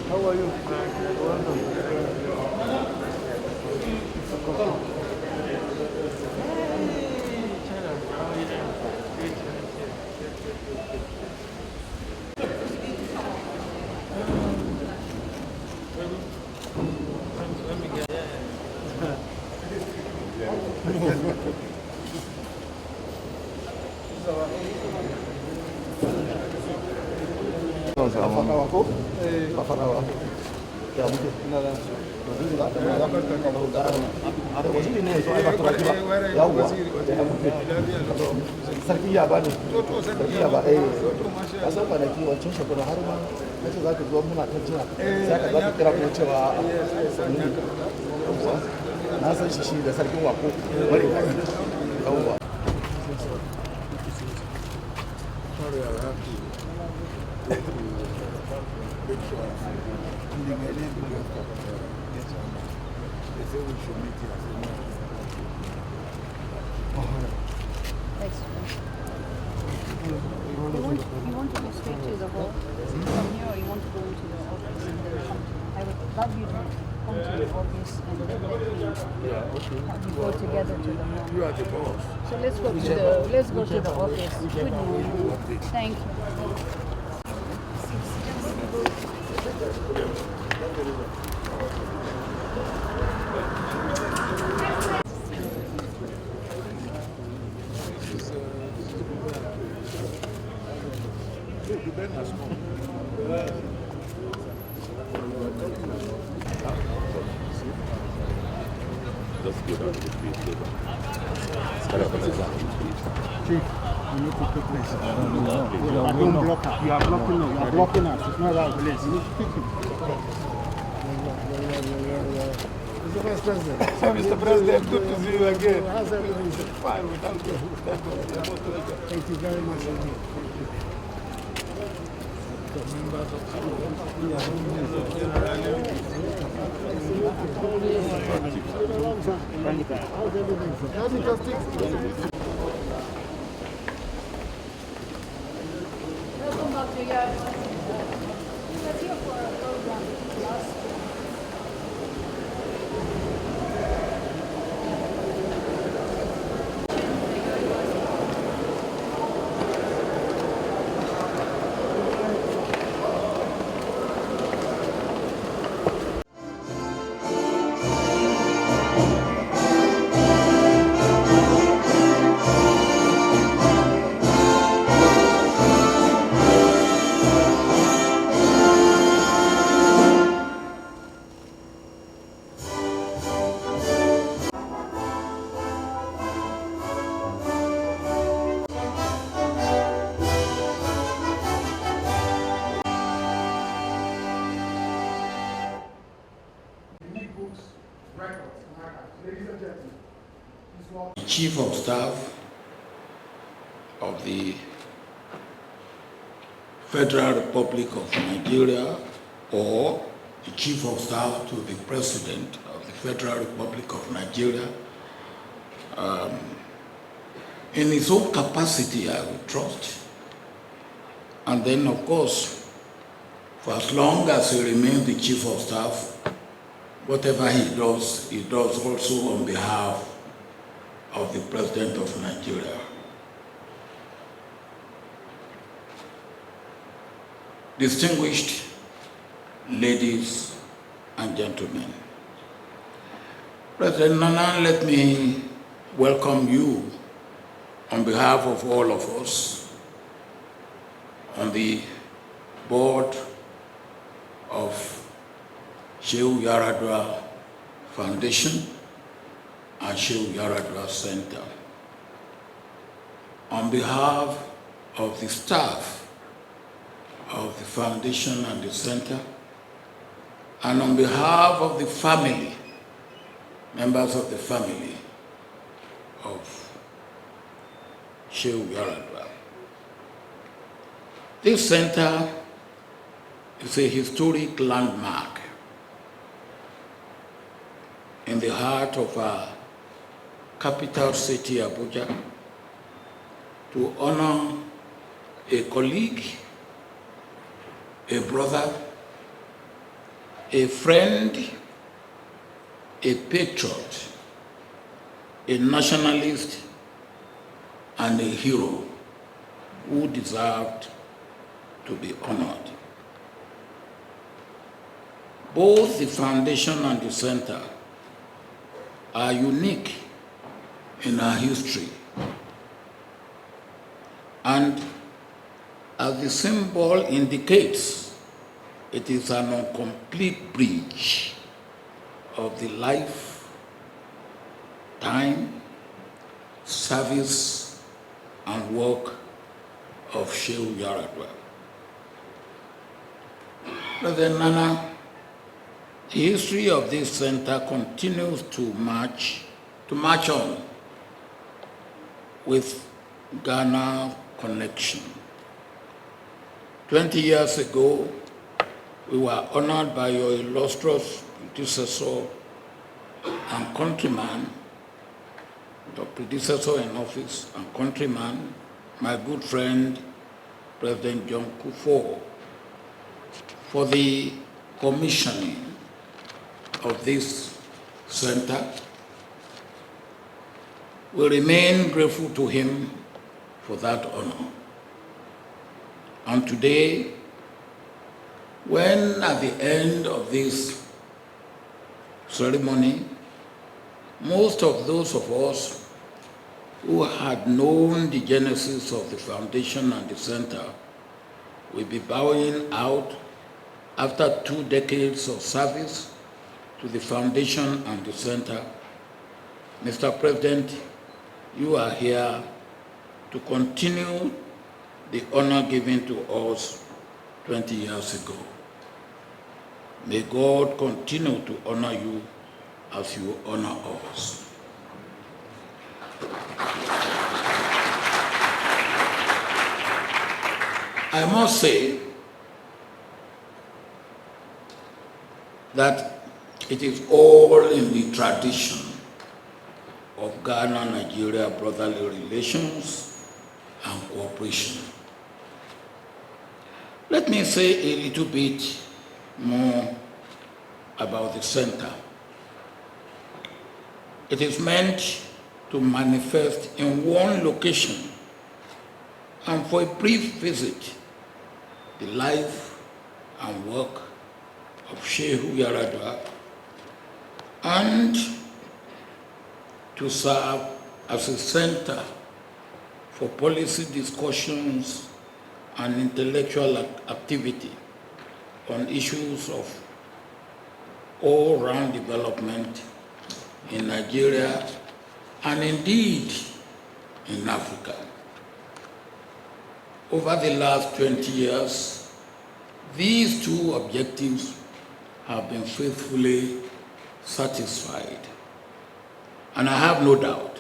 How are you? Sarki ya bani. Sarki ya ba a san kwanaki wancan shekaru har ma kace za ka zo muna ta jira sai ka za ka kira kuma cewa na san shi da sarkin wako bari yawwa. Sorry, I have to make sure they say we should meet here. You want to go straight to the hall from here, or you want to go into the office and then come to? I would love you to come to the office and then let me go together to the hall. You are the boss. So let's go to the office. Good morning. Thank you. Let's go down to the street table. Chief, you need to take this. You are blocking us. It's not our place. You need to take him. Mr. Vice President. Mr. President, good to see you again. How's everything? Fine, without you. Thank you very much indeed. Members of how's everything? How's it just Welcome, Dr. Yard. You were here for a program last week. Chief of Staff of the Federal Republic of Nigeria, or the Chief of Staff to the President of the Federal Republic of Nigeria, in his own capacity, I would trust. And then, of course, for as long as he remains the Chief of Staff, whatever he does also on behalf of the President of Nigeria. Distinguished ladies and gentlemen, President Nana, let me welcome you on behalf of all of us on the board of Shehu Yar'Adua Foundation and Shehu Yar'Adua Center. On behalf of the staff of the foundation and the center, and on behalf of the family, members of the family of Shehu Yar'Adua. This center is a historic landmark in the heart of our capital city, Abuja, to honor a colleague, a brother, a friend, a patriot, a nationalist, and a hero who deserved to be honored. Both the foundation and the center are unique in our history. And as the symbol indicates, it is an incomplete bridge of the life, time, service, and work of Shehu Yar'Adua. President Nana, the history of this center continues to march on with Ghana connection. 20 years ago, we were honored by your illustrious predecessor and countryman, your predecessor in office and countryman, my good friend, President John Akufo, for the commissioning of this center. We remain grateful to him for that honor. And today, when at the end of this ceremony, most of those of us who had known the genesis of the foundation and the center will be bowing out after 2 decades of service to the foundation and the center. Mr. President, you are here to continue the honor given to us 20 years ago. May God continue to honor you as you honor us. I must say that it is all in the tradition of Ghana-Nigeria brotherly relations and cooperation. Let me say a little bit more about the center. It is meant to manifest in one location and for a brief visit the life and work of Shehu Yar'Adua, and to serve as a center for policy discussions and intellectual activity on issues of all-round development in Nigeria and indeed in Africa. Over the last 20 years, these two objectives have been faithfully satisfied. And I have no doubt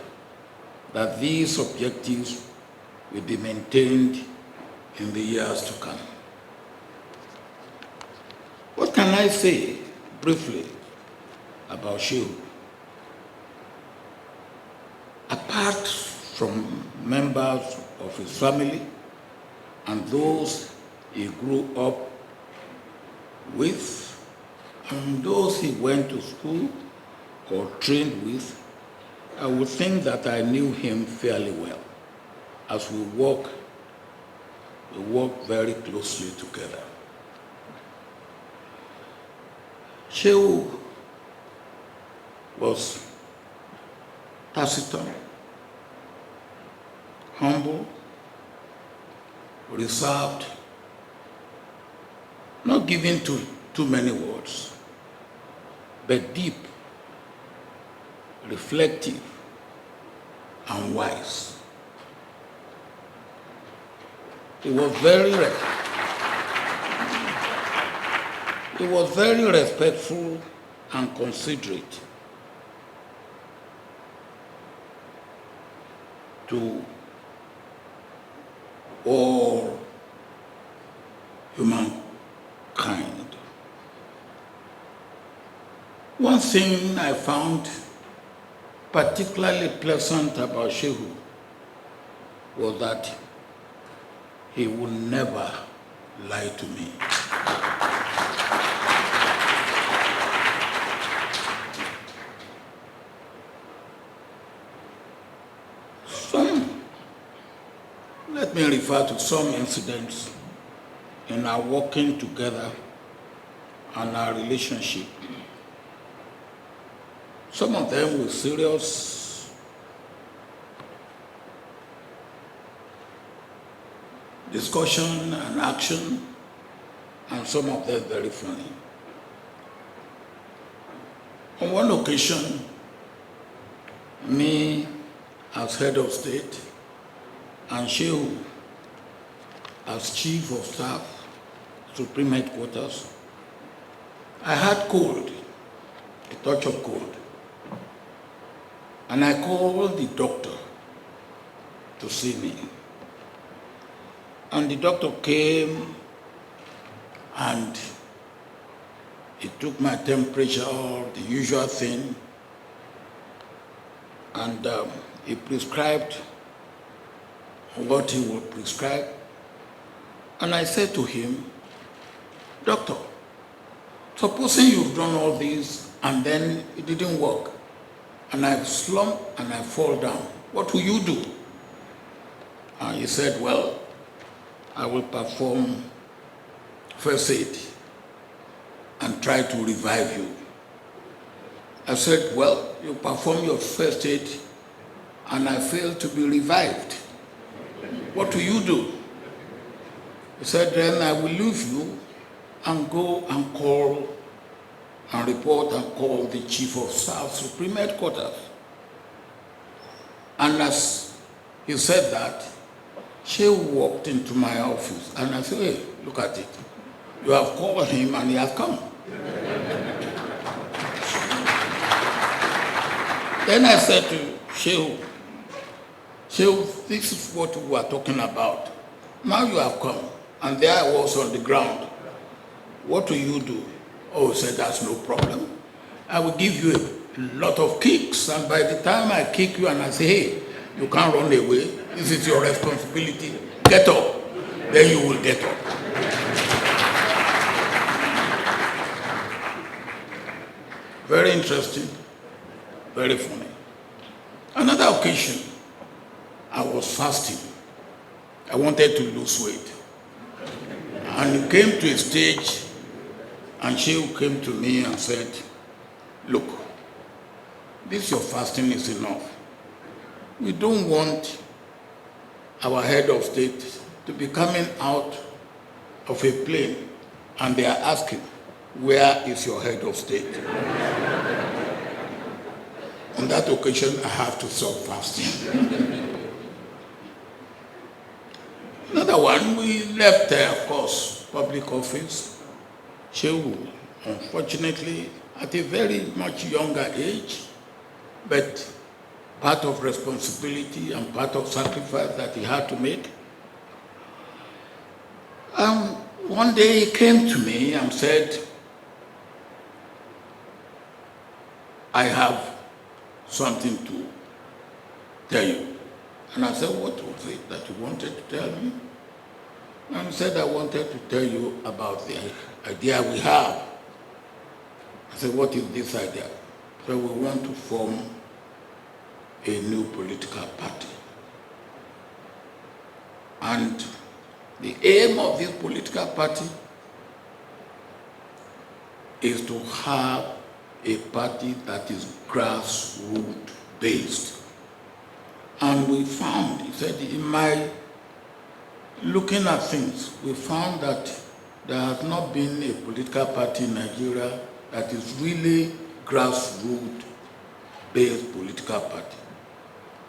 that these objectives will be maintained in the years to come. What can I say briefly about Shehu? Apart from members of his family and those he grew up with, and those he went to school or trained with, I would think that I knew him fairly well, as we work very closely together. Shehu was taciturn, humble, reserved, not given to too many words, but deep, reflective, and wise. He was very respectful and considerate to all humankind. One thing I found particularly pleasant about Shehu was that he would never lie to me. let me refer to some incidents in our working together and our relationship. Some of them with serious discussion and action, and some of them very funny. On one occasion, me as head of state and Shehu as chief of staff, Supreme Headquarters, I had cold, a touch of cold, and I called the doctor to see me. And the doctor came and he took my temperature, the usual thing, and he prescribed what he would prescribe. And I said to him, "Doctor, supposing you've done all this and then it didn't work, and I slump and I fall down, what will you do?" And he said, "Well, I will perform first aid and try to revive you." I said, "Well, you perform your first aid and I fail to be revived. What will you do?" He said, "Then I will leave you and go and call and report and call the Chief of Staff, Supreme Headquarters." And as he said that, Shehu walked into my office and I said, "Hey, look at it. You have called him and he has come." Then I said to Shehu, "Shehu, this is what we were talking about. Now you have come, and there I was on the ground. What will you do?" Oh, he said, "That's no problem. I will give you a lot of kicks, and by the time I kick you and I say, 'Hey, you can't run away, this is your responsibility, get up,' then you will get up." Very interesting, very funny. Another occasion, I was fasting. I wanted to lose weight. And it came to a stage, and Shehu came to me and said, "Look, this your fasting is enough. We don't want our head of state to be coming out of a plane and they are asking, 'Where is your head of state?'" On that occasion, I have to stop fasting. Another one, we left, of course, public office. Shehu, unfortunately, at a very much younger age, but part of responsibility and part of sacrifice that he had to make. One day he came to me and said, "I have something to tell you." And I said, "What was it that you wanted to tell me?" And he said, "I wanted to tell you about the idea we have." I said, "What is this idea?" So we want to form a new political party. And the aim of this political party is to have a party that is grassroots based. And we found, he said, in my looking at things, we found that there has not been a political party in Nigeria that is really grassroots based political party.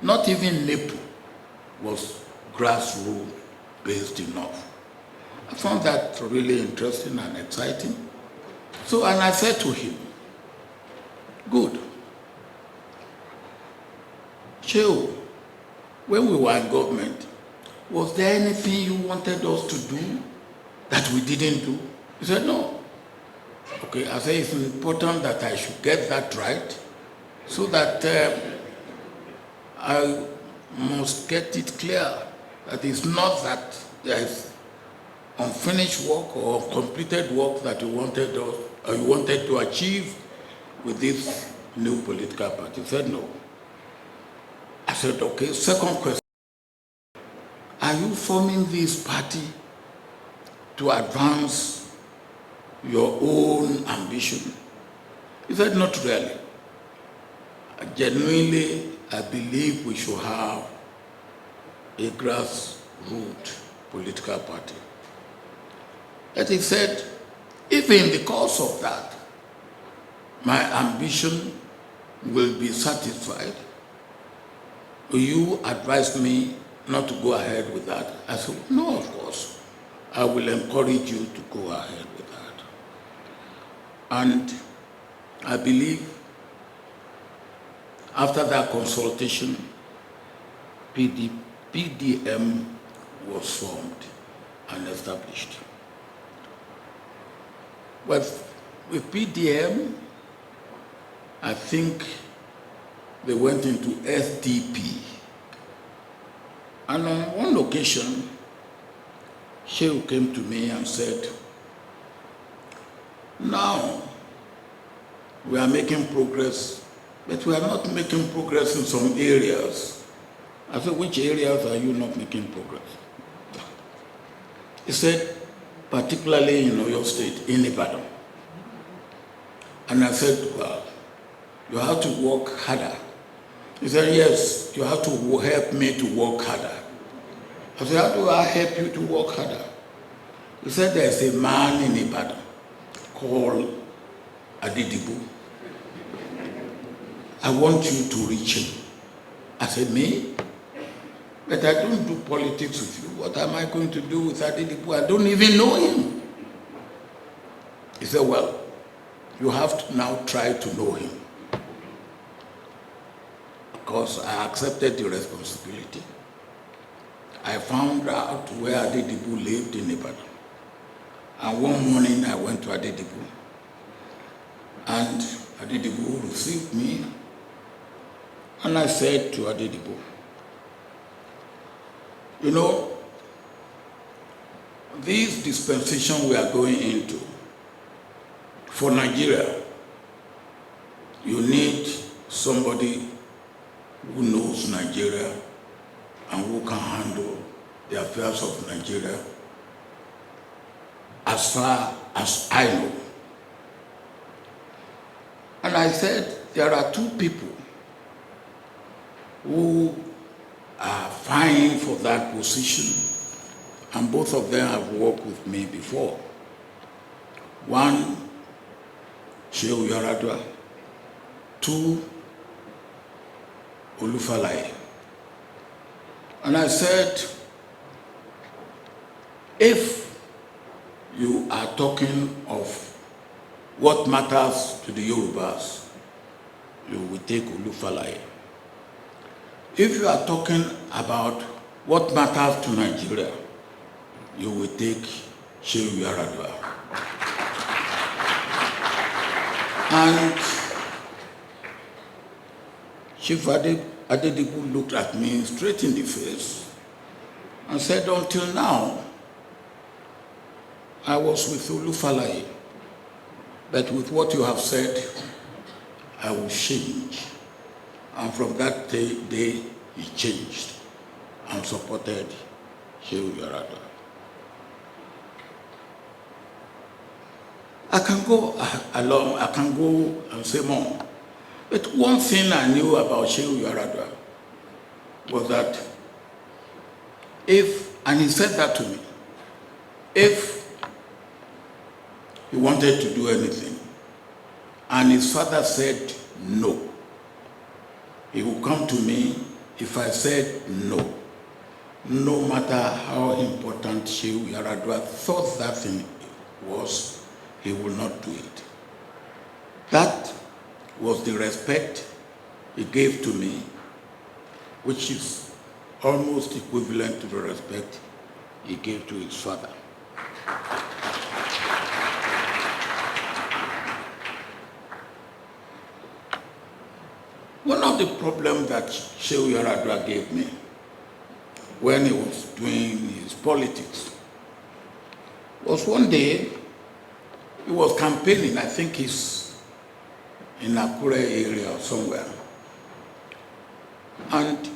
Not even NEPO was grassroots based enough. I found that really interesting and exciting. So, and I said to him, "Good. Shehu, when we were in government, was there anything you wanted us to do that we didn't do?" He said, "No." Okay, I said, "It's important that I should get that right so that I must get it clear that it's not that there is unfinished work or completed work that you wanted to achieve with this new political party." He said, "No." I said, "Okay, second question. I are you forming this party to advance your own ambition? He said, not really. Genuinely, I believe we should have a grassroots political party. But he said, if in the course of that, my ambition will be satisfied, will you advise me not to go ahead with that? I said, no, of course. I will encourage you to go ahead with that. And I believe after that consultation, PDM was formed and established. But with PDM, I think they went into SDP. And on one occasion, Shehu came to me and said, now we are making progress, but we are not making progress in some areas. I said, which areas are you not making progress? He said, particularly in Oyo State, in Ibadan. And I said, well, you have to work harder. He said, yes, you have to help me to work harder. I said, how do I help you to work harder? He said, there's a man in Ibadan called Adidibu. I want you to reach him. I said, me? But I don't do politics with you. What am I going to do with Adidibu? I don't even know him. He said, well, you have to now try to know him. Because I accepted the responsibility. I found out where Adidibu lived in Ibadan. And one morning I went to Adidibu. And Adidibu received me. And I said to Adidibu, you know, this dispensation we are going into, for Nigeria, you need somebody who knows Nigeria and who can handle the affairs of Nigeria as far as I know. And I said, there are two people who are vying for that position, and both of them have worked with me before. One, Shehu Yar'Adua. Two, Olufalaye. And I said, if you are talking of what matters to the Yorubas, you will take Olufalaye. If you are talking about what matters to Nigeria, you will take Shehu Yar'Adua. And Chief Adedibu looked at me straight in the face and said, until now, I was with Olufalaye, but with what you have said, I will change. And from that day, he changed and supported Shehu Yar'Adua. I can go along, I can go and say more. But one thing I knew about Shehu Yar'Adua was that and he said that to me, if he wanted to do anything, and his father said no, he would come to me if I said no. No matter how important Shehu Yar'Adua thought that thing was, he will not do it. That was the respect he gave to me, which is almost equivalent to the respect he gave to his father. One of the problems that Shehu Yar'Adua gave me when he was doing his politics was one day he was campaigning, I think he's in Akure area or somewhere. And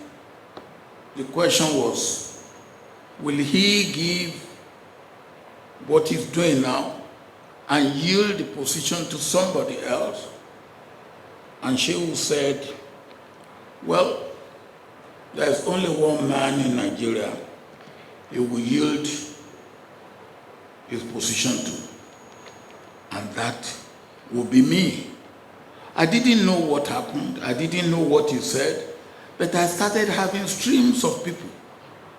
the question was, will he give what he's doing now and yield the position to somebody else? And Shehu said, well, there's only one man in Nigeria he will yield his position to, and that will be me. I didn't know what happened. I didn't know what he said, but I started having streams of people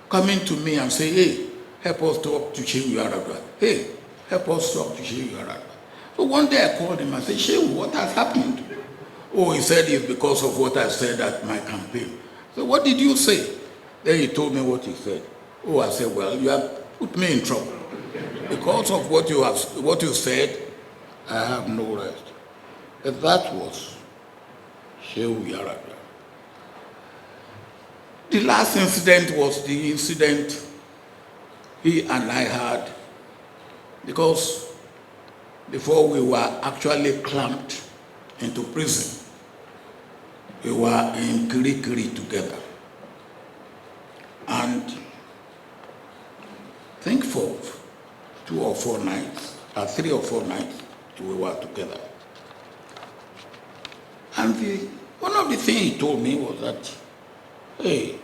coming to me and say, hey, help us talk to Shehu Yar'Adua. Hey, help us talk to Shehu Yar'Adua. So one day I called him and said, Shehu, what has happened? Oh, he said it's because of what I said at my campaign. So what did you say? Then he told me what he said. Oh, I said, well, you have put me in trouble. Because of what you said, I have no rest. But that was Shehu Yar'Adua. The last incident was the incident he and I had, because before we were actually clamped into prison, we were in Kirikiri together. And I think for 3 or 4 nights, we were together. And one of the things he told me was that, hey,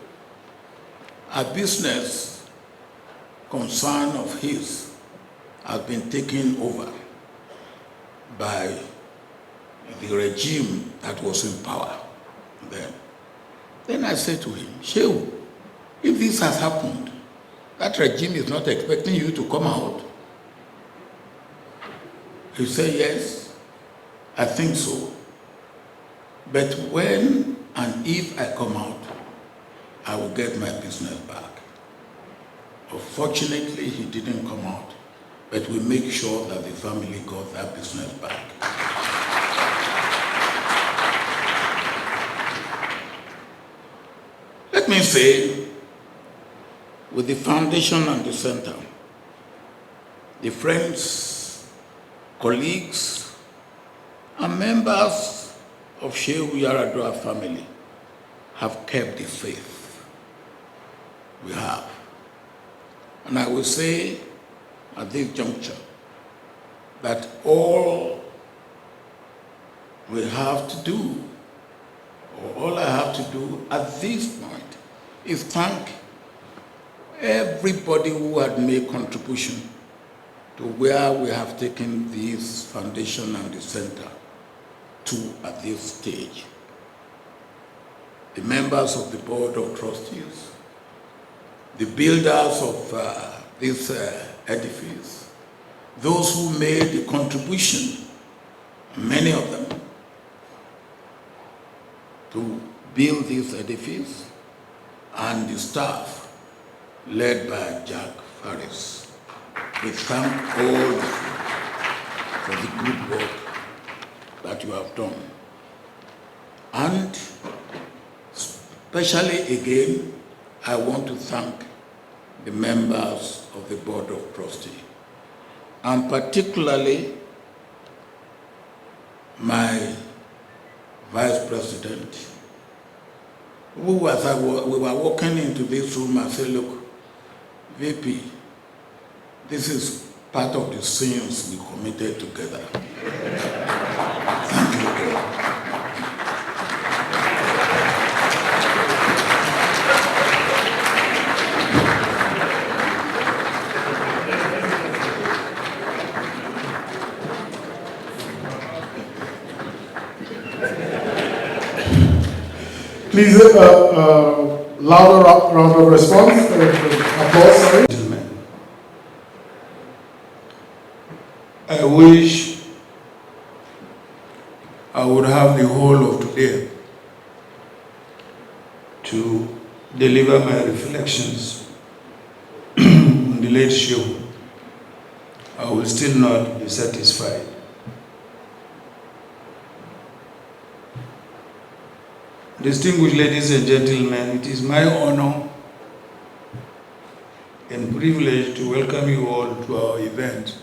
a business concern of his has been taken over by the regime that was in power then. Then I said to him, Shehu, if this has happened, that regime is not expecting you to come out. He said, yes, I think so. But when and if I come out, I will get my business back. Unfortunately, he didn't come out, but we make sure that the family got that business back. Let me say, with the foundation and the center, the friends, colleagues, and members of Shehu Yar'Adua family have kept the faith. We have. And I will say at this juncture that all we have to do, or all I have to do at this point, is thank everybody who had made contribution to where we have taken this foundation and the center to at this stage. The members of the board of trustees, the builders of this edifice, those who made the contribution, many of them, to build this edifice, and the staff led by Jack Farris. We thank all of you for the good work that you have done. And especially again, I want to thank the members of the Board of Trustees, and particularly my Vice President, who as we were walking into this room, I said, look, VP, this is part of the sins we committed together. Thank you. Please, louder round of response. Applause, sorry. Gentlemen, I wish I would have the whole of today to deliver my reflections on the late Shehu. I will still not be satisfied. Distinguished ladies and gentlemen, it is my honor and privilege to welcome you all to our event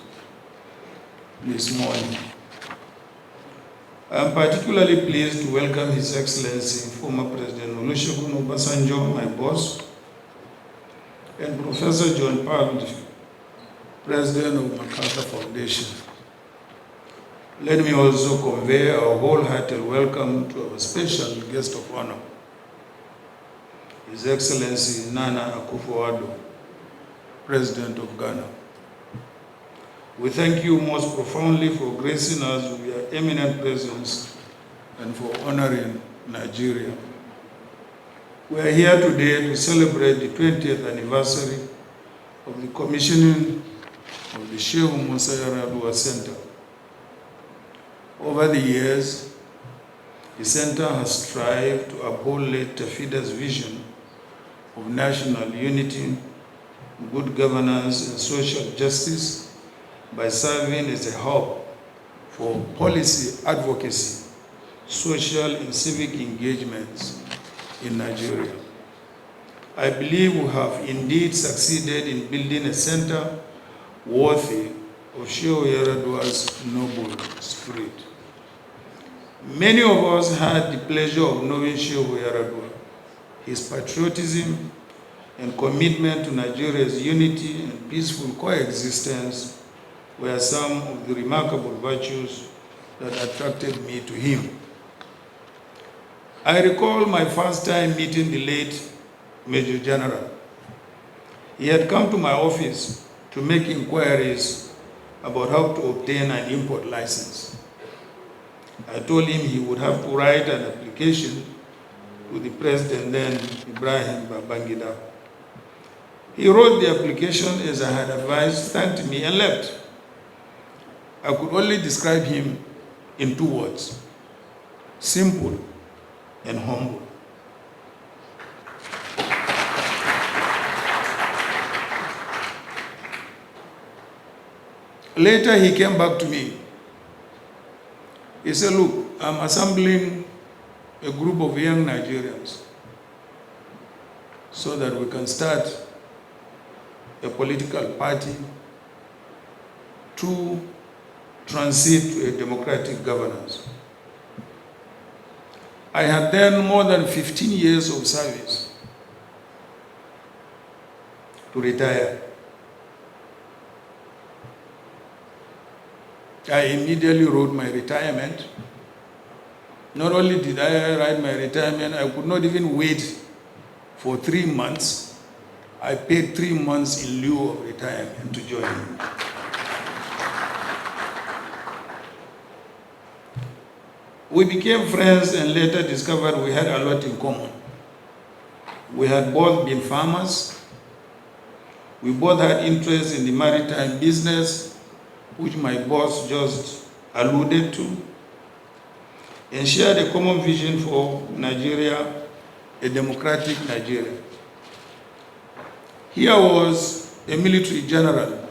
this morning. I am particularly pleased to welcome His Excellency, former President Olusegun Obasanjo, my boss, and Professor John Pound, President of MacArthur Foundation. Let me also convey our wholehearted welcome to our special guest of honor, His Excellency Nana Akufo-Addo, President of Ghana. We thank you most profoundly for gracing us with your eminent presence and for honoring Nigeria. We are here today to celebrate the 20th anniversary of the commissioning of the Shehu Musa Yar'Adua Center. Over the years, the center has strived to uphold late Tafida's vision of national unity, good governance, and social justice by serving as a hub for policy advocacy, social and civic engagements in Nigeria. I believe we have indeed succeeded in building a center worthy of Shehu Yar'Adua's noble spirit. Many of us had the pleasure of knowing Shehu Yar'Adua. His patriotism and commitment to Nigeria's unity and peaceful coexistence were some of the remarkable virtues that attracted me to him. I recall my first time meeting the late Major General. He had come to my office to make inquiries about how to obtain an import license. I told him he would have to write an application to the President then, Ibrahim Babangida. He wrote the application as I had advised, thanked me, and left. I could only describe him in 2 words: simple and humble. Later, he came back to me. He said, look, I'm assembling a group of young Nigerians so that we can start a political party to transit to a democratic governance. I had then more than 15 years of service to retire. I immediately wrote my retirement. Not only did I write my retirement, I could not even wait for 3 months. I paid 3 months in lieu of retirement to join him. We became friends and later discovered we had a lot in common. We had both been farmers. We both had interest in the maritime business, which my boss just alluded to, and shared a common vision for Nigeria, a democratic Nigeria. Here was a military general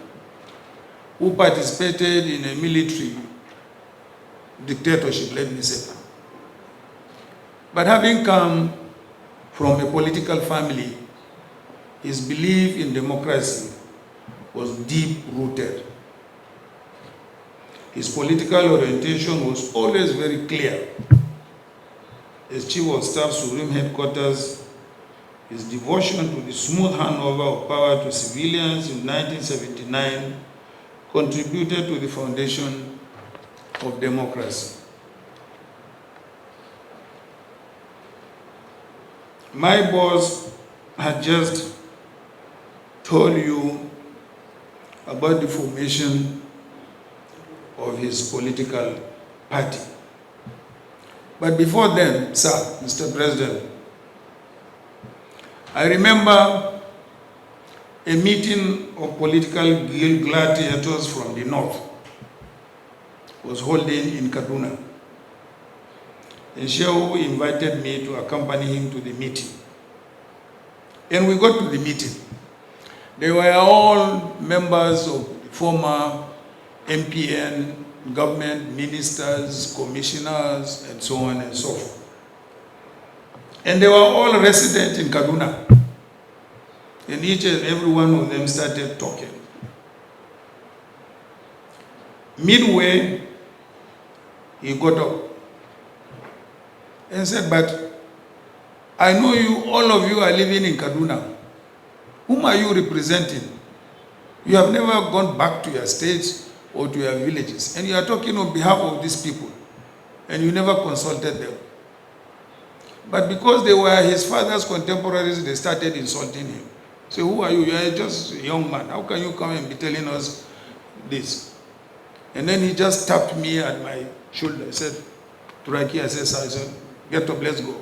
who participated in a military dictatorship, let me say. But having come from a political family, his belief in democracy was deep-rooted. His political orientation was always very clear. As Chief of Staff, Supreme Headquarters, his devotion to the smooth handover of power to civilians in 1979 contributed to the foundation of democracy. My boss had just told you about the formation of his political party. But before then, sir, Mr. President, I remember a meeting of political gladiators from the north was holding in Kaduna. And Shehu invited me to accompany him to the meeting. And we got to the meeting. They were all members of the former MPN, government, ministers, commissioners, and so on and so forth. And they were all resident in Kaduna. And each and every one of them started talking. Midway, he got up and said, but I know you, all of you are living in Kaduna. Whom are you representing? You have never gone back to your states or to your villages, and you are talking on behalf of these people, and you never consulted them. But because they were his father's contemporaries, they started insulting him. So who are you? You are just a young man. How can you come and be telling us this? And then he just tapped me at my shoulder. He said, Turaki, I said, get up, let's go.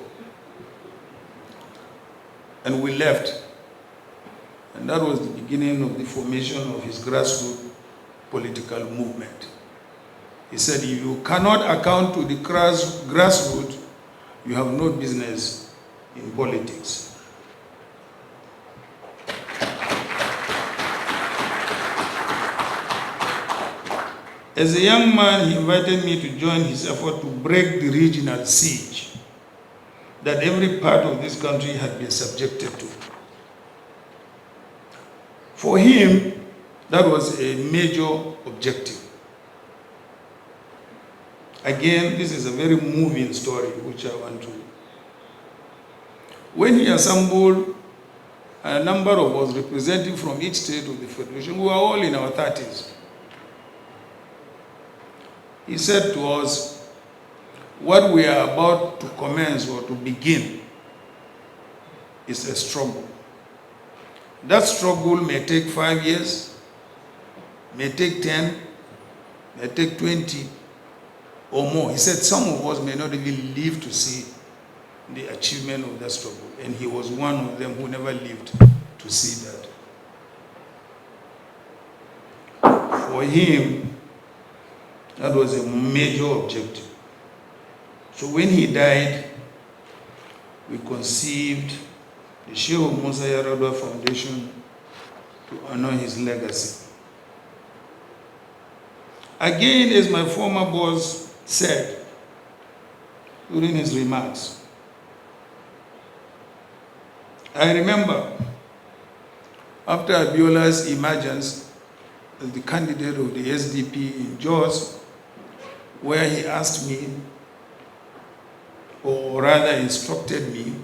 And we left. And that was the beginning of the formation of his grassroots political movement. He said, if you cannot account to the grassroots, you have no business in politics. As a young man, he invited me to join his effort to break the regional siege that every part of this country had been subjected to. For him, that was a major objective. Again, this is a very moving story which I want to. When he assembled a number of us representing from each state of the Federation, we were all in our 30s. He said to us, what we are about to commence or to begin is a struggle. That struggle may take 5 years, may take 10, may take 20 or more. He said some of us may not even live to see the achievement of that struggle. And he was one of them who never lived to see that. For him, that was a major objective. So when he died, we conceived the Shehu Musa Yar'Adua Foundation to honor his legacy. Again, as my former boss said during his remarks, I remember after Abiola's emergence as the candidate of the SDP in Jos, where he asked me, or rather instructed me,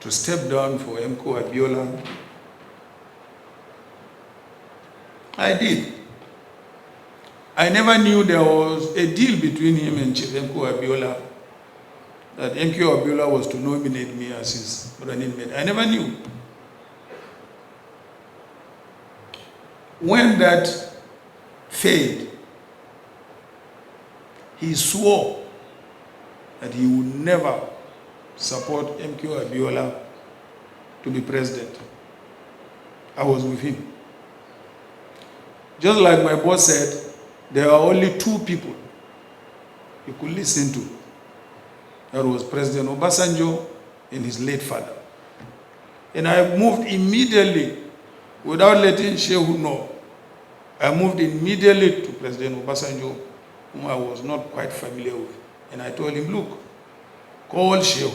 to step down for MKO Abiola. I did. I never knew there was a deal between him and Chief MKO Abiola, that MKO Abiola was to nominate me as his running mate. I never knew. When that failed, he swore that he would never support MKO Abiola to be president. I was with him. Just like my boss said, there are only two people you could listen to. That was President Obasanjo and his late father. And I moved immediately, without letting Shehu know. I moved immediately to President Obasanjo, whom I was not quite familiar with. And I told him, look, call Shehu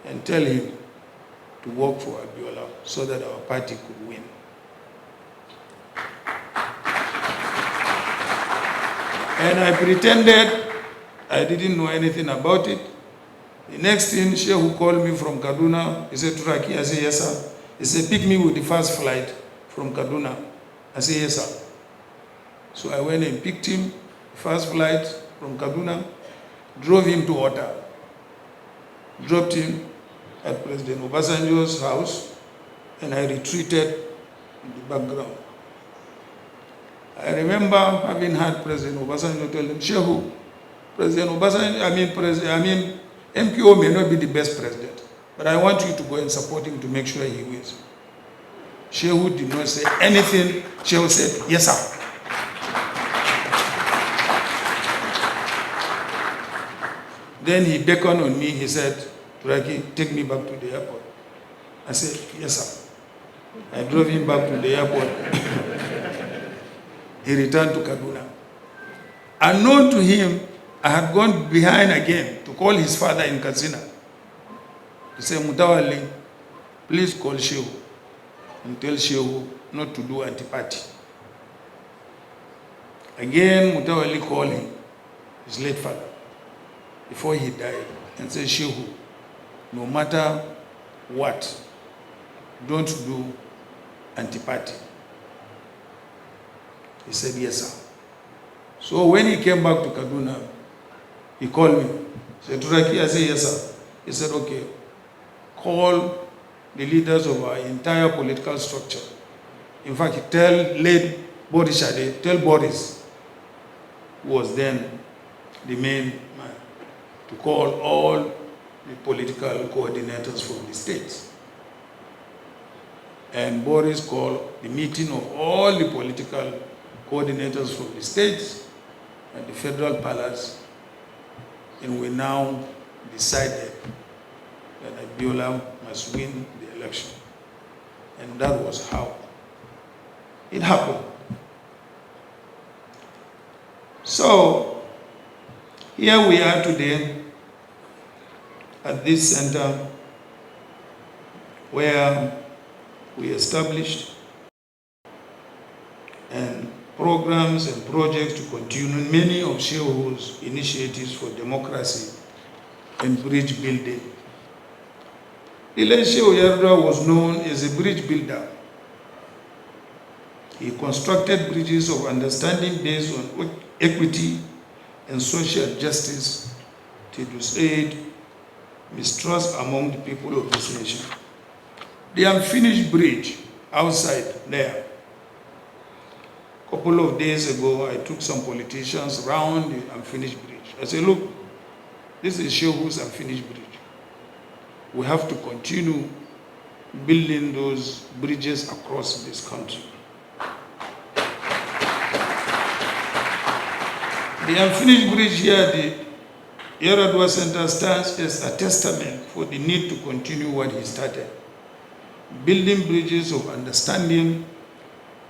and tell him to work for Abiola so that our party could win. And I pretended I didn't know anything about it. The next thing, Shehu called me from Kaduna. He said, Turaki, I said, yes, sir. He said, pick me with the first flight from Kaduna. I said, yes, sir. So I went and picked him, first flight from Kaduna, drove him to Ota, dropped him at President Obasanjo's house, and I retreated in the background. I remember having heard President Obasanjo tell him, Shehu, President Obasanjo, MKO may not be the best president, but I want you to go and support him to make sure he wins. Shehu did not say anything. Shehu said, yes, sir. Then he beckoned on me. He said, Turaki, take me back to the airport. I said, yes, sir. I drove him back to the airport. He returned to Kaduna. Unknown to him, I had gone behind again to call his father in Katsina. He said, Mutawali, please call Shehu and tell Shehu not to do anti-party. Again, Mutawali called him, his late father, before he died, and said, Shehu, no matter what, don't do anti-party. He said, yes, sir. So when he came back to Kaduna, he called me. He said, Turaki, I said, yes, sir. He said, okay, call the leaders of our entire political structure. In fact, tell late Boris Shade, tell Boris, who was then the main man, to call all the political coordinators from the states. And Boris called the meeting of all the political coordinators from the states at the Federal Palace, and we now decided that Abiola must win the election. And that was how it happened. So, here we are today at this center where we established and programs and projects to continue many of Shehu's initiatives for democracy and bridge building. The late Shehu Yar'Adua was known as a bridge builder. He constructed bridges of understanding based on equity and social justice to dissuade mistrust among the people of this nation. The unfinished bridge outside there. A couple of days ago, I took some politicians around the unfinished bridge. I said, look, this is Shehu's unfinished bridge. We have to continue building those bridges across this country. The unfinished bridge here, the Yar'Adua Center, stands as a testament for the need to continue what he started. Building bridges of understanding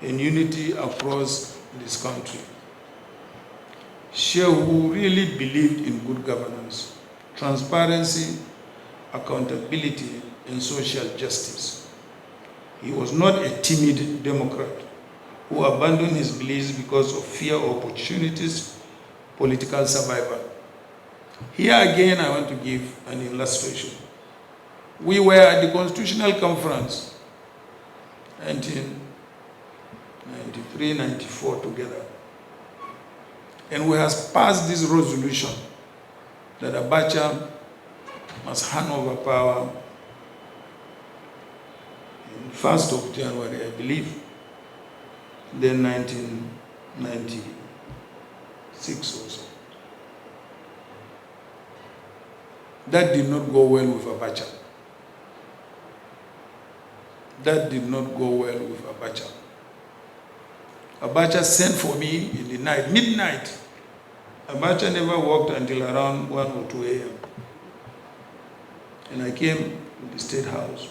and unity across this country. Shehu really believed in good governance, transparency, accountability, and social justice. He was not a timid Democrat who abandoned his beliefs because of fear of opportunities, political survival. Here again, I want to give an illustration. We were at the Constitutional Conference, 1993-94 together. And we have passed this resolution that Abacha must hand over power in 1st of January, I believe, then 1996 or so. That did not go well with Abacha. That did not go well with Abacha. Abacha sent for me in the night, midnight. Abacha never worked until around 1 or 2 a.m. And I came to the State House.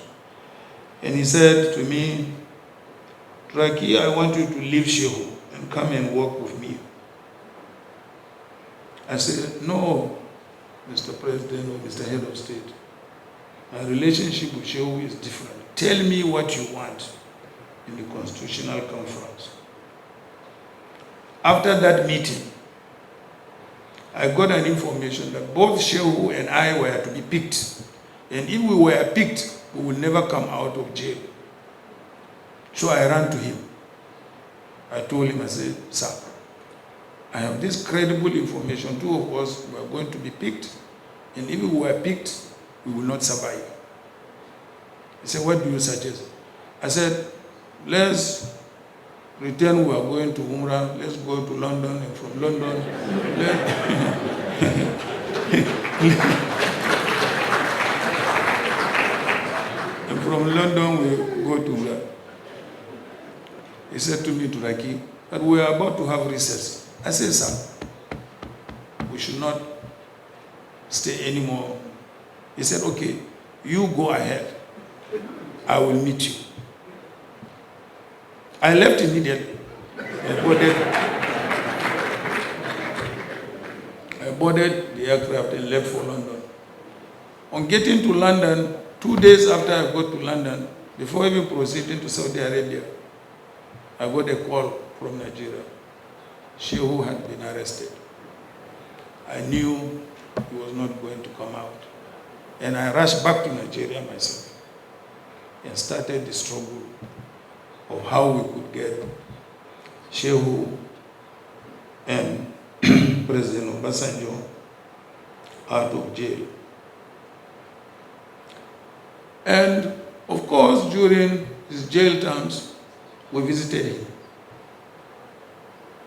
And he said to me, Turaki, I want you to leave Shehu and come and work with me. I said, no, Mr. President or Mr. Head of State. My relationship with Shehu is different. Tell me what you want in the Constitutional Conference. After that meeting, I got an information that both Shehu and I were to be picked. And if we were picked, we would never come out of jail. So I ran to him. I told him, I said, sir, I have this credible information. 2 of us were going to be picked. And if we were picked, we will not survive. He said, what do you suggest? I said, let's pretend we are going to Umrah, let's go to London, and from London, and from London we go to Umrah. He said to me, Turaki, that we are about to have recess. I said, sir, we should not stay anymore. He said, okay, you go ahead. I will meet you. I left immediately. I boarded the aircraft and left for London. On getting to London, 2 days after I got to London, before even proceeding to Saudi Arabia, I got a call from Nigeria. Shehu had been arrested. I knew he was not going to come out. And I rushed back to Nigeria myself. and started the struggle of how we could get Shehu and President Obasanjo out of jail. And of course, during his jail terms, we visited him.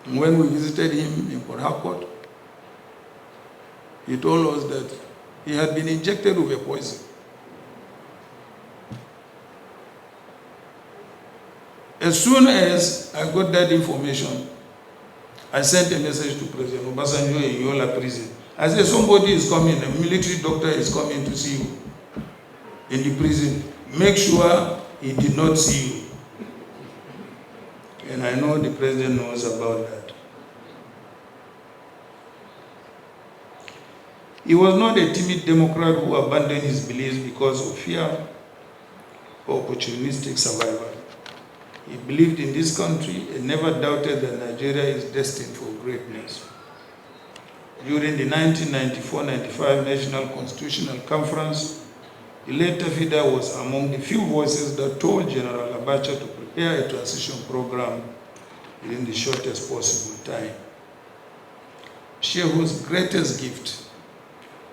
And when we visited him in Port Harcourt, he told us that he had been injected with a poison. As soon as I got that information, I sent a message to President Obasanjo in Yola prison. I said, somebody is coming, a military doctor is coming to see you in the prison. Make sure he did not see you. And I know the president knows about that. He was not a timid Democrat who abandoned his beliefs because of fear or opportunistic survival. He believed in this country and never doubted that Nigeria is destined for greatness. During the 1994-95 National Constitutional Conference, the late Tafida was among the few voices that told General Abacha to prepare a transition program within the shortest possible time. Shehu's greatest gift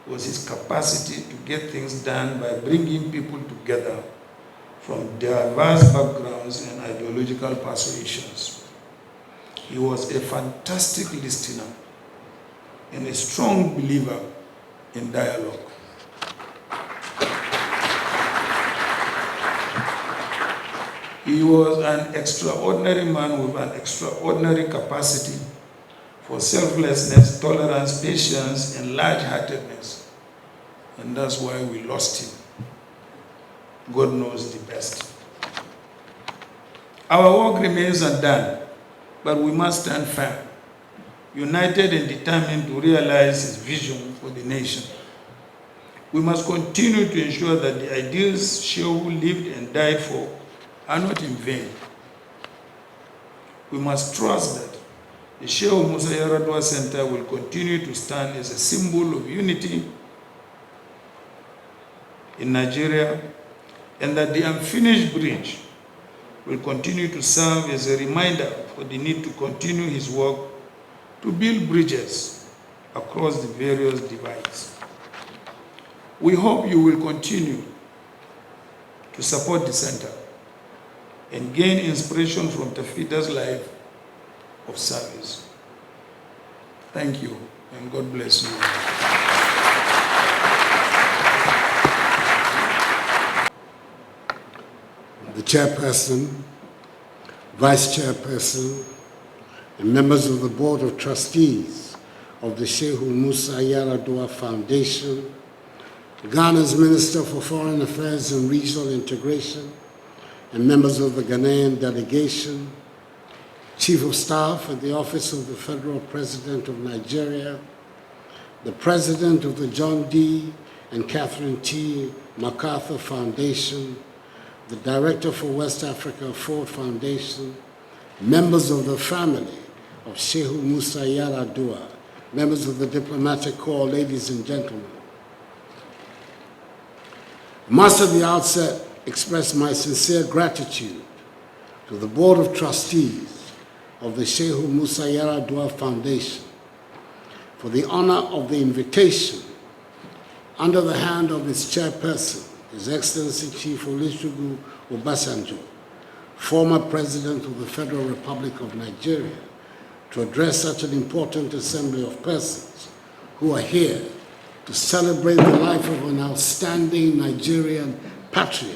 was his capacity to get things done by bringing people together from diverse backgrounds and ideological persuasions. He was a fantastic listener and a strong believer in dialogue. He was an extraordinary man with an extraordinary capacity for selflessness, tolerance, patience, and large-heartedness. And that's why we lost him. God knows the best. Our work remains undone, but we must stand firm, united and determined to realize his vision for the nation. We must continue to ensure that the ideals Shehu lived and died for are not in vain. We must trust that the Shehu Musa Yar'Adua Center will continue to stand as a symbol of unity in Nigeria, and that the unfinished bridge will continue to serve as a reminder for the need to continue his work to build bridges across the various divides. We hope you will continue to support the center and gain inspiration from Tafida's life of service. Thank you, and God bless you. The chairperson, vice chairperson, and members of the board of trustees of the Shehu Musa Yar'Adua Foundation, Ghana's Minister for Foreign Affairs and Regional Integration, and members of the Ghanaian delegation, Chief of Staff at the Office of the Federal President of Nigeria, the President of the John D. and Catherine T. MacArthur Foundation, the Director for West Africa Ford Foundation, members of the family of Shehu Musa Yar'Adua, members of the Diplomatic Corps, ladies and gentlemen. I must at the outset express my sincere gratitude to the Board of Trustees of the Shehu Musa Yar'Adua Foundation for the honor of the invitation under the hand of its chairperson, His Excellency Chief Olusegun Obasanjo, former President of the Federal Republic of Nigeria, to address such an important assembly of persons who are here to celebrate the life of an outstanding Nigerian patriot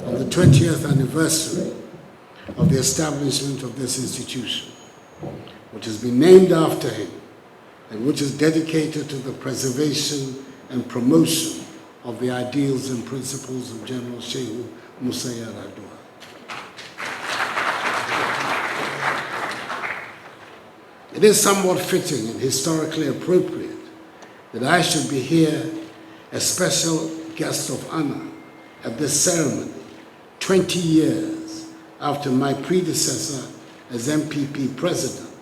on the 20th anniversary of the establishment of this institution, which has been named after him and which is dedicated to the preservation and promotion of the ideals and principles of General Shehu Musa Yar'Adua. It is somewhat fitting and historically appropriate that I should be here as special guest of honor at this ceremony 20 years after my predecessor as MPP President,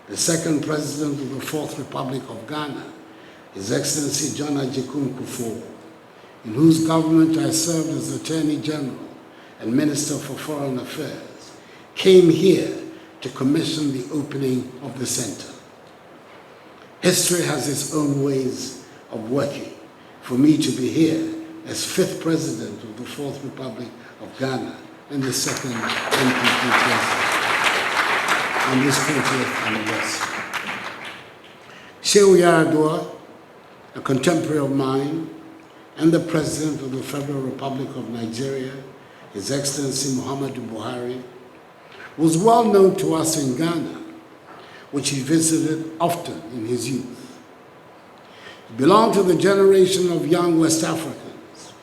the second President of the Fourth Republic of Ghana, His Excellency John Ajikun Akufo, in whose government I served as Attorney General and Minister for Foreign Affairs, came here to commission the opening of the center. History has its own ways of working. For me to be here as 5th President of the 4th Republic of Ghana and the 2nd NPP President on this 40th anniversary. Shehu Yar'Adua, a contemporary of mine, and the President of the Federal Republic of Nigeria, His Excellency Muhammadu Buhari, was well known to us in Ghana, which he visited often in his youth. He belonged to the generation of young West Africans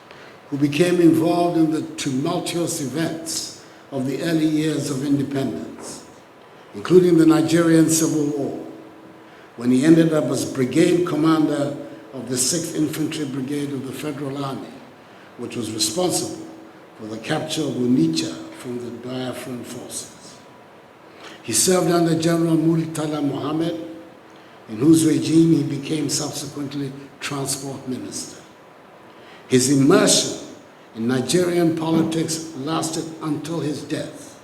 who became involved in the tumultuous events of the early years of independence, including the Nigerian Civil War, when he ended up as brigade commander of the 6th Infantry Brigade of the Federal Army, which was responsible for the capture of Onitsha from the Biafran forces. He served under General Murtala Mohammed, in whose regime he became subsequently Transport Minister. His immersion in Nigerian politics lasted until his death,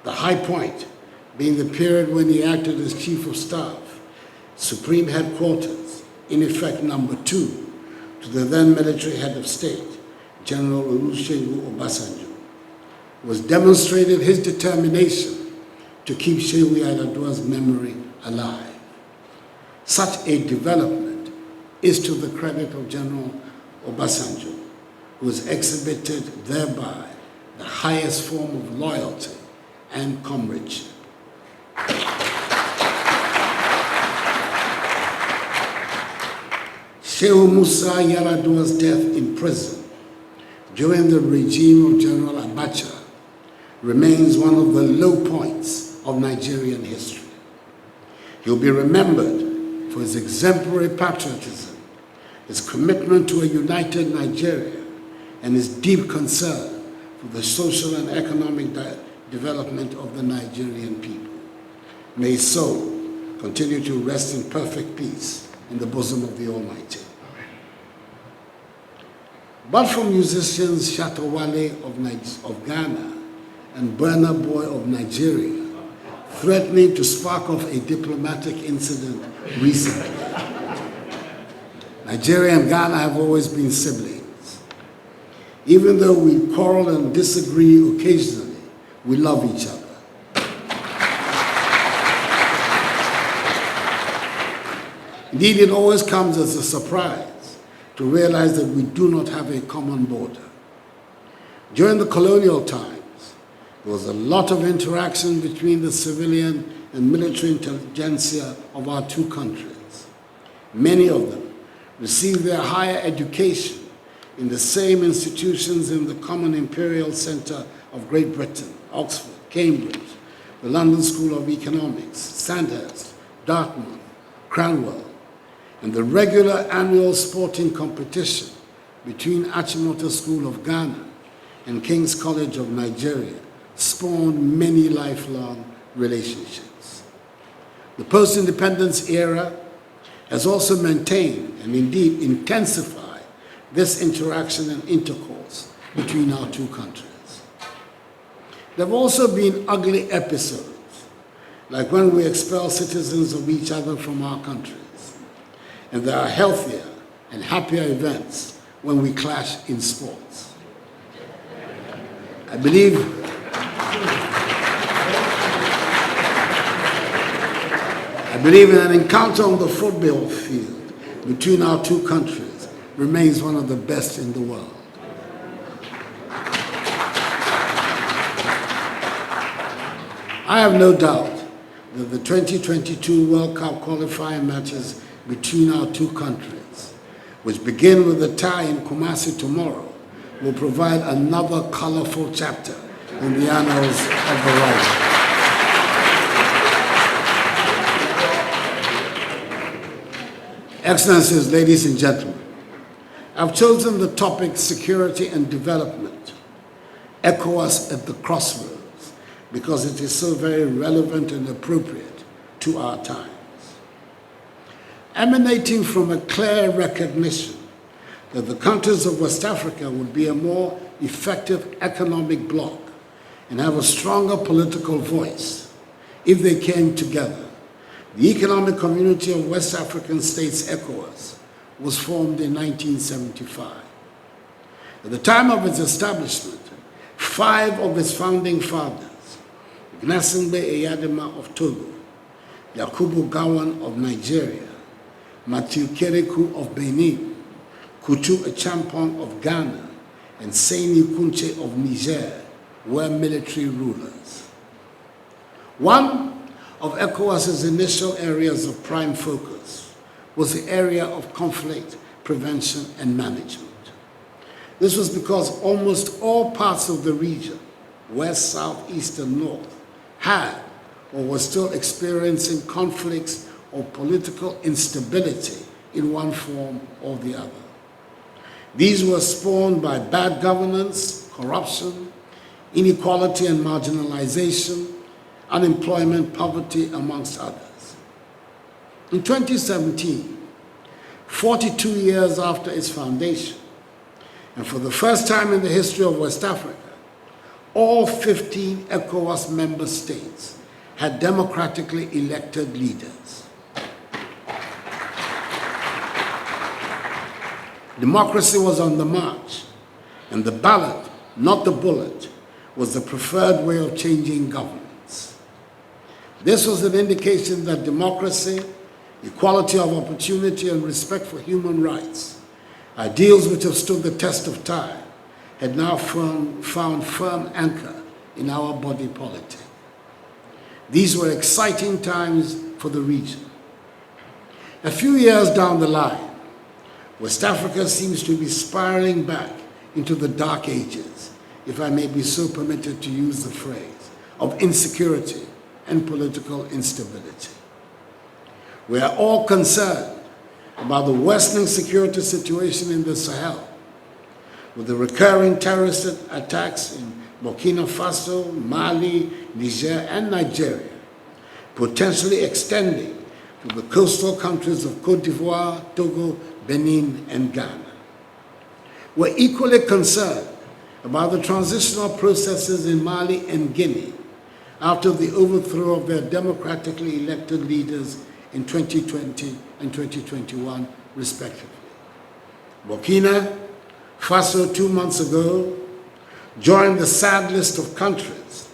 the high point being the period when he acted as Chief of Staff, Supreme Headquarters, in effect number 2, to the then military head of state, General Olusegun Obasanjo, was demonstrated his determination to keep Shehu Yar'Adua's memory alive. Such a development is to the credit of General Obasanjo, who has exhibited thereby the highest form of loyalty and comradeship. Shehu Musa Yar'Adua's death in prison during the regime of General Abuja remains one of the low points of Nigerian history. He'll be remembered for his exemplary patriotism, his commitment to a united Nigeria, and his deep concern for the social and economic development of the Nigerian people. May his soul continue to rest in perfect peace in the bosom of the Almighty. But for musicians Shatawale of Ghana and Burna Boy of Nigeria, threatening to spark off a diplomatic incident recently, Nigeria and Ghana have always been siblings. Even though we quarrel and disagree occasionally, we love each other. Indeed, it always comes as a surprise to realize that we do not have a common border. During the colonial times, there was a lot of interaction between the civilian and military intelligentsia of our two countries. Many of them received their higher education in the same institutions in the common imperial center of Great Britain, Oxford, Cambridge, the London School of Economics, Sandhurst, Dartmouth, Cranwell, and the regular annual sporting competition between Achimota School of Ghana and King's College of Nigeria spawned many lifelong relationships. The post-independence era has also maintained and indeed intensified this interaction and intercourse between our two countries. There have also been ugly episodes, like when we expel citizens of each other from our countries. And there are healthier and happier events when we clash in sports. I believe in an encounter on the football field between our two countries remains one of the best in the world. I have no doubt that the 2022 World Cup qualifying matches between our two countries, which begin with the tie in Kumasi tomorrow, will provide another colorful chapter in the annals of the rivalry. Excellencies, ladies and gentlemen, I've chosen the topic security and development, ECOWAS at the crossroads, because it is so very relevant and appropriate to our times. Emanating from a clear recognition that the countries of West Africa would be a more effective economic bloc and have a stronger political voice if they came together. The Economic Community of West African States, ECOWAS, was formed in 1975. At the time of its establishment, 5 of its founding fathers, Gnassingbé Eyadema of Togo, Yakubu Gowon of Nigeria, Matthew Kerekou of Benin, Kutu Achampong of Ghana, and Seyni Kunche of Niger were military rulers. One of ECOWAS's initial areas of prime focus was the area of conflict prevention and management. This was because almost all parts of the region, west, south, east, and north, had or were still experiencing conflicts or political instability in one form or the other. These were spawned by bad governance, corruption, inequality and marginalization, unemployment, poverty, amongst others. In 2017, 42 years after its foundation, and for the first time in the history of West Africa, all 15 ECOWAS member states had democratically elected leaders. Democracy was on the march, and the ballot, not the bullet, was the preferred way of changing governments. This was an indication that democracy, equality of opportunity, and respect for human rights, ideals which have stood the test of time, had now found firm anchor in our body politic. These were exciting times for the region. A few years down the line, West Africa seems to be spiraling back into the dark ages, if I may be so permitted to use the phrase, of insecurity and political instability. We are all concerned about the worsening security situation in the Sahel, with the recurring terrorist attacks in Burkina Faso, Mali, Niger, and Nigeria, potentially extending to the coastal countries of Côte d'Ivoire, Togo, Benin, and Ghana. We're equally concerned about the transitional processes in Mali and Guinea after the overthrow of their democratically elected leaders in 2020 and 2021, respectively. Burkina Faso 2 months ago joined the sad list of countries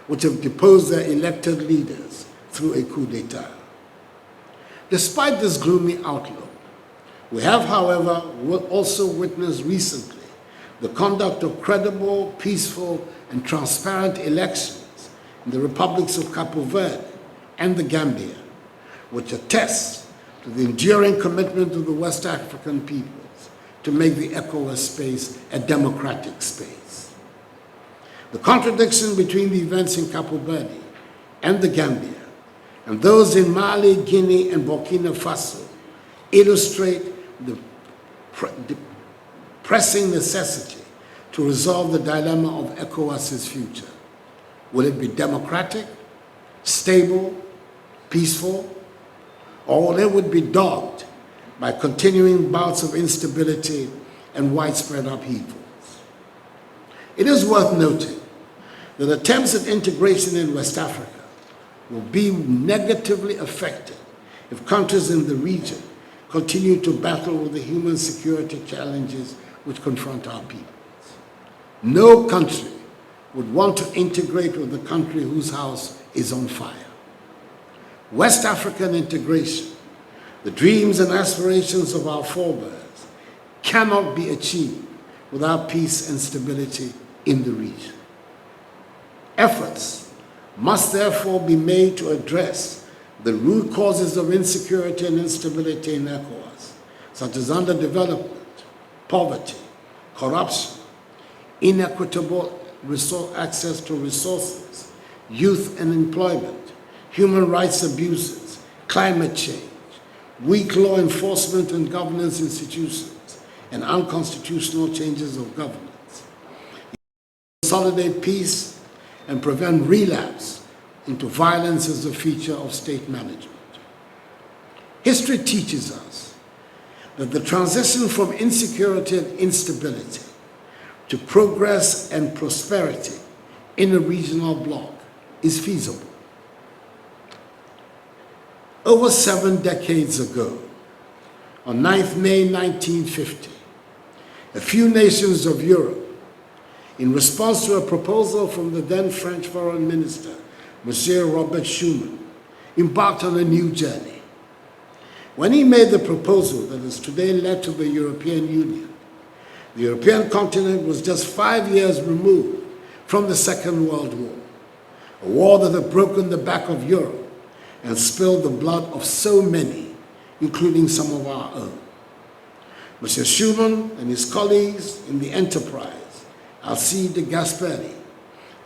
which have deposed their elected leaders through a coup d'etat. Despite this gloomy outlook, we have, however, also witnessed recently the conduct of credible, peaceful, and transparent elections in the republics of Cape Verde and the Gambia, which attests to the enduring commitment of the West African peoples to make the ECOWAS space a democratic space. The contradiction between the events in Cape Verde and the Gambia and those in Mali, Guinea, and Burkina Faso illustrate the pressing necessity to resolve the dilemma of ECOWAS's future. Will it be democratic, stable, peaceful, or will it would be dogged by continuing bouts of instability and widespread upheavals? It is worth noting that attempts at integration in West Africa will be negatively affected if countries in the region continue to battle with the human security challenges which confront our peoples. No country would want to integrate with a country whose house is on fire. West African integration, the dreams and aspirations of our forebears, cannot be achieved without peace and stability in the region. Efforts must therefore be made to address the root causes of insecurity and instability in ECOWAS, such as underdevelopment, poverty, corruption, inequitable access to resources, youth unemployment, human rights abuses, climate change, weak law enforcement and governance institutions, and unconstitutional changes of governance. Consolidate peace and prevent relapse into violence as a feature of state management. History teaches us that the transition from insecurity and instability to progress and prosperity in a regional bloc is feasible. Over 7 decades ago, on 9th May 1950, a few nations of Europe, in response to a proposal from the then French Foreign Minister, Monsieur Robert Schuman, embarked on a new journey. When he made the proposal that has today led to the European Union, the European continent was just 5 years removed from the Second World War, a war that had broken the back of Europe and spilled the blood of so many, including some of our own. Monsieur Schuman and his colleagues in the enterprise, Alcide de Gasperi,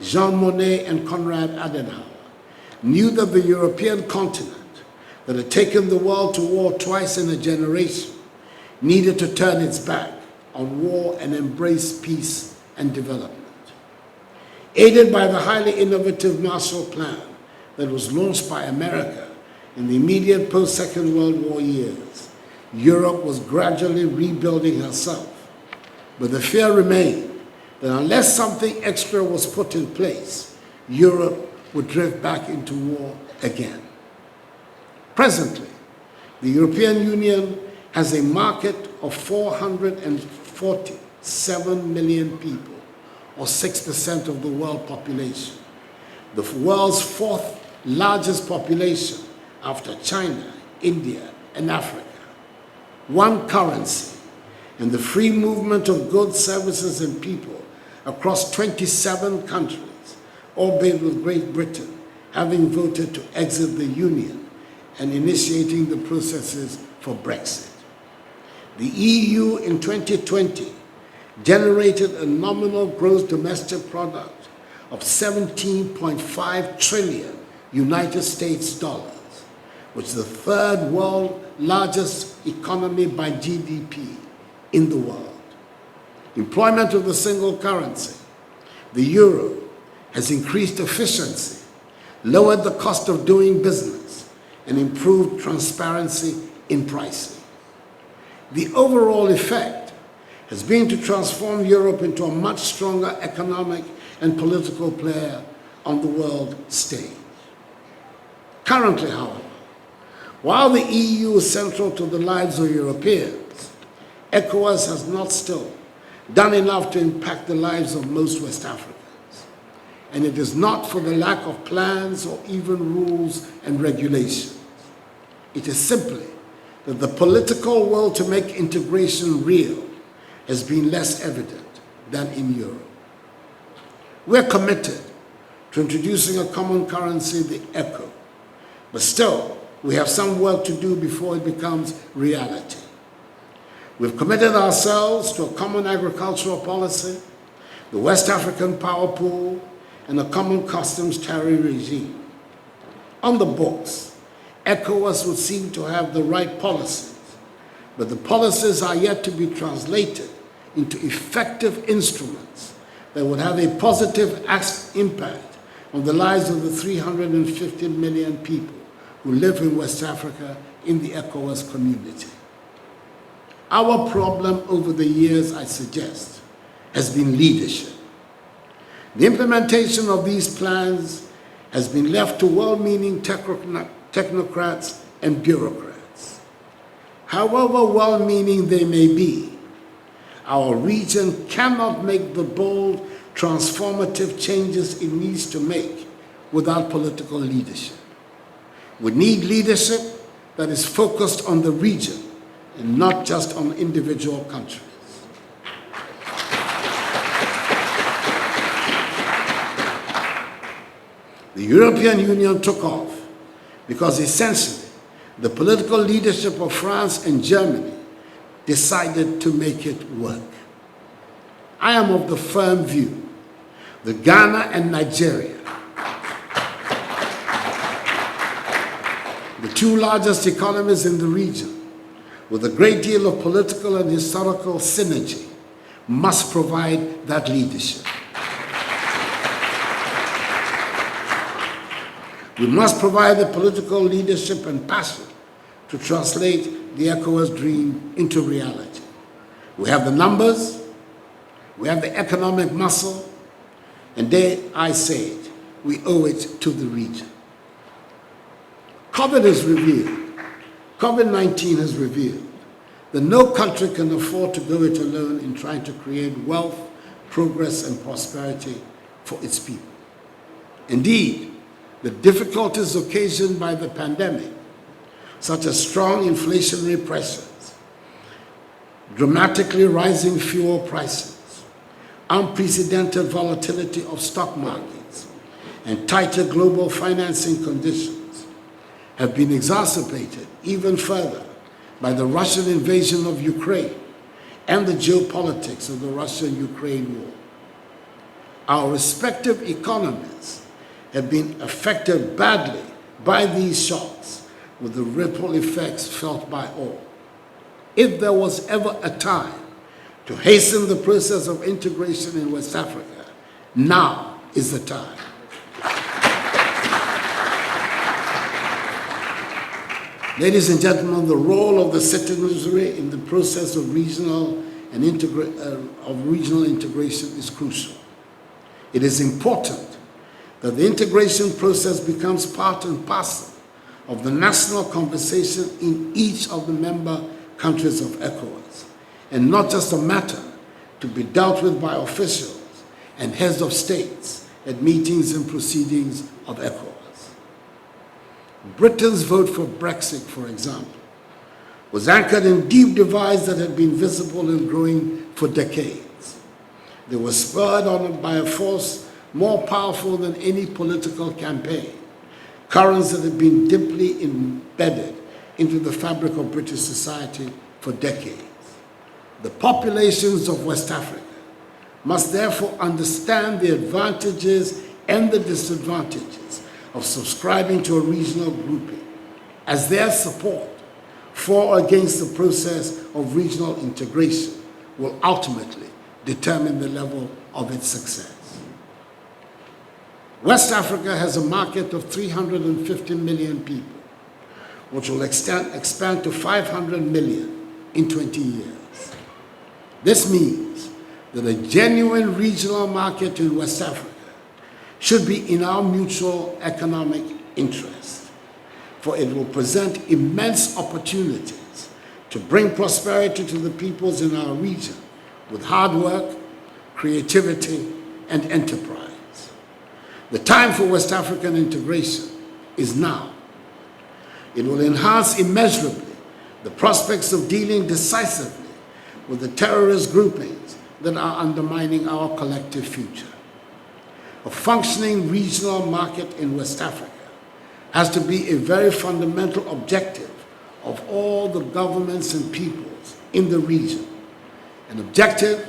Jean Monnet and Konrad Adenauer, knew that the European continent that had taken the world to war twice in a generation needed to turn its back on war and embrace peace and development. Aided by the highly innovative Marshall Plan that was launched by America in the immediate post-Second World War years, Europe was gradually rebuilding herself. But the fear remained that unless something extra was put in place, Europe would drift back into war again. Presently, the European Union has a market of 447 million people, or 6% of the world population, the world's 4th largest population after China, India, and Africa. One currency, and the free movement of goods, services, and people across 27 countries, albeit with Great Britain having voted to exit the Union and initiating the processes for Brexit. The EU in 2020 generated a nominal gross domestic product of 17.5 trillion United States dollars, which is the 3rd world largest economy by GDP in the world. Employment of the single currency, the euro, has increased efficiency, lowered the cost of doing business, and improved transparency in pricing. The overall effect has been to transform Europe into a much stronger economic and political player on the world stage. Currently, however, while the EU is central to the lives of Europeans, ECOWAS has not still done enough to impact the lives of most West Africans. And it is not for the lack of plans or even rules and regulations. It is simply that the political will to make integration real has been less evident than in Europe. We're committed to introducing a common currency, the echo, but still, we have some work to do before it becomes reality. We've committed ourselves to a common agricultural policy, the West African power pool, and a common customs tariff regime. On the books, ECOWAS would seem to have the right policies, but the policies are yet to be translated into effective instruments that would have a positive impact on the lives of the 350 million people who live in West Africa in the ECOWAS community. Our problem over the years, I suggest, has been leadership. The implementation of these plans has been left to well-meaning technocrats and bureaucrats. However well-meaning they may be, our region cannot make the bold, transformative changes it needs to make without political leadership. We need leadership that is focused on the region and not just on individual countries. The European Union took off because essentially the political leadership of France and Germany decided to make it work. I am of the firm view that Ghana and Nigeria, the 2 largest economies in the region, with a great deal of political and historical synergy, must provide that leadership. We must provide the political leadership and passion to translate the ECOWAS dream into reality. We have the numbers, we have the economic muscle, and dare I say it, we owe it to the region. COVID-19 has revealed that no country can afford to go it alone in trying to create wealth, progress, and prosperity for its people. Indeed, the difficulties occasioned by the pandemic, such as strong inflationary pressures, dramatically rising fuel prices, unprecedented volatility of stock markets, and tighter global financing conditions, have been exacerbated even further by the Russian invasion of Ukraine and the geopolitics of the Russia-Ukraine war. Our respective economies have been affected badly by these shocks, with the ripple effects felt by all. If there was ever a time to hasten the process of integration in West Africa, now is the time. Ladies and gentlemen, the role of the citizenry in the process of regional integration is crucial. It is important that the integration process becomes part and parcel of the national conversation in each of the member countries of ECOWAS, and not just a matter to be dealt with by officials and heads of states at meetings and proceedings of ECOWAS. Britain's vote for Brexit, for example, was anchored in deep divides that had been visible and growing for decades. They were spurred on by a force more powerful than any political campaign, currents that had been deeply embedded into the fabric of British society for decades. The populations of West Africa must therefore understand the advantages and the disadvantages of subscribing to a regional grouping, as their support for or against the process of regional integration will ultimately determine the level of its success. West Africa has a market of 350 million people, which will expand to 500 million in 20 years. This means that a genuine regional market in West Africa should be in our mutual economic interest, for it will present immense opportunities to bring prosperity to the peoples in our region with hard work, creativity, and enterprise. The time for West African integration is now. It will enhance immeasurably the prospects of dealing decisively with the terrorist groupings that are undermining our collective future. A functioning regional market in West Africa has to be a very fundamental objective of all the governments and peoples in the region, an objective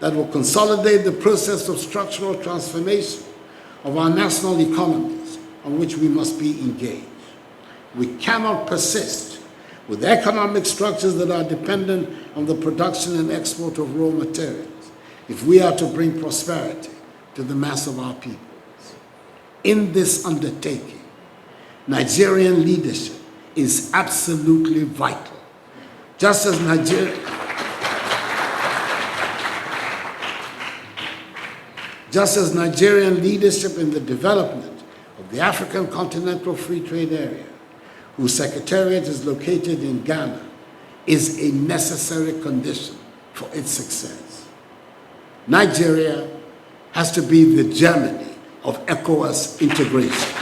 that will consolidate the process of structural transformation of our national economies on which we must be engaged. We cannot persist with economic structures that are dependent on the production and export of raw materials if we are to bring prosperity to the mass of our peoples. In this undertaking, Nigerian leadership is absolutely vital. Just as Nigerian leadership in the development of the African Continental Free Trade Area, whose secretariat is located in Ghana, is a necessary condition for its success. Nigeria has to be the Germany of ECOWAS integration.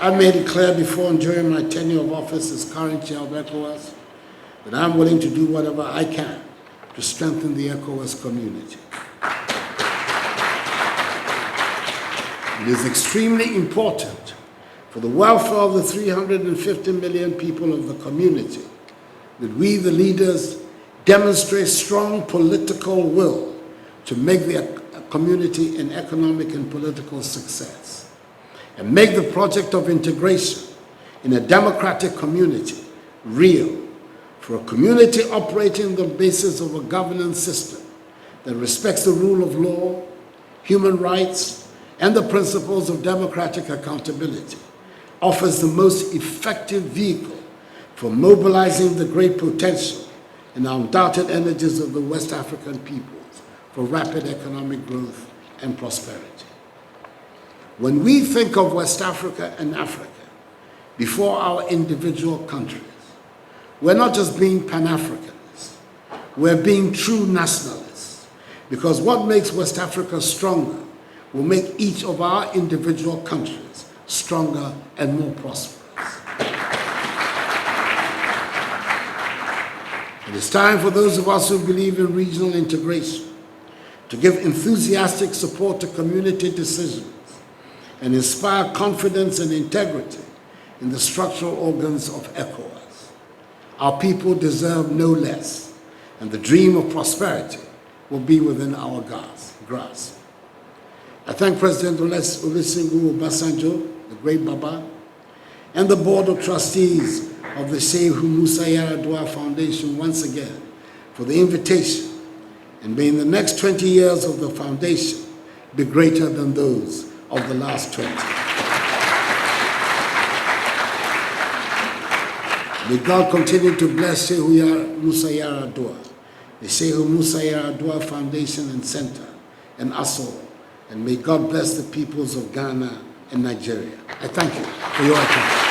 I made it clear before and during my tenure of office as current chair of ECOWAS that I'm willing to do whatever I can to strengthen the ECOWAS community. It is extremely important for the welfare of the 350 million people of the community that we, the leaders, demonstrate strong political will to make the community an economic and political success, and make the project of integration in a democratic community real, for a community operating on the basis of a governance system that respects the rule of law, human rights, and the principles of democratic accountability offers the most effective vehicle for mobilizing the great potential and undoubted energies of the West African peoples for rapid economic growth and prosperity. When we think of West Africa and Africa before our individual countries, we're not just being Pan-Africans, we're being true nationalists, because what makes West Africa stronger will make each of our individual countries stronger and more prosperous. It is time for those of us who believe in regional integration to give enthusiastic support to community decisions and inspire confidence and integrity in the structural organs of ECOWAS. Our people deserve no less, and the dream of prosperity will be within our grasp. I thank President Olusegun Obasanjo, the great Baba, and the Board of Trustees of the Shehu Musa Yar'Adua Foundation once again for the invitation, and may in the next 20 years of the foundation be greater than those of the last 20. May God continue to bless Shehu Musa Yar'Adua, the Shehu Musa Yar'Adua Foundation and Center, and us all. And may God bless the peoples of Ghana and Nigeria. I thank you for your attention.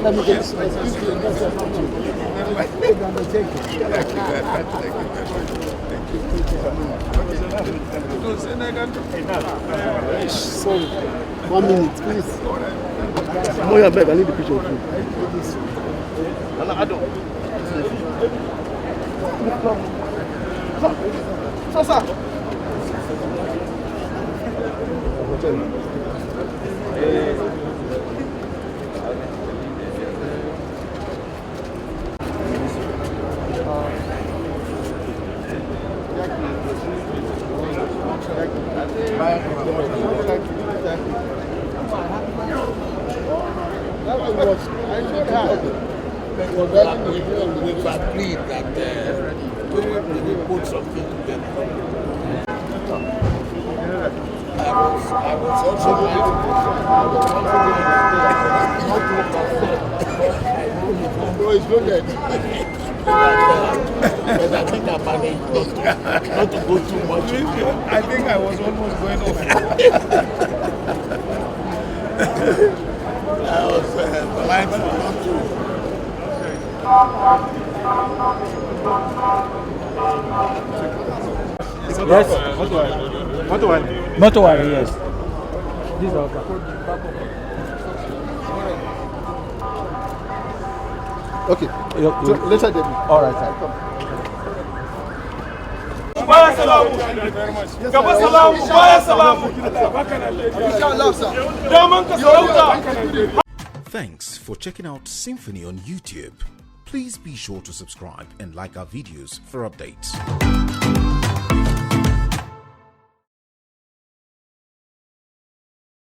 Let me get this. Sorry, 1 minute, please. Moya beg, I need the picture of you. Sir. We've agreed that we put something together. I was also no, it's loaded. But I think I managed not to go too much. I think I was almost going off. I was mindful not to. Yes. Motorway, yes. This is okay. Okay. So later then. All right, sir. Thanks for checking out SYMFONI on YouTube. Please be sure to subscribe and like our videos for updates.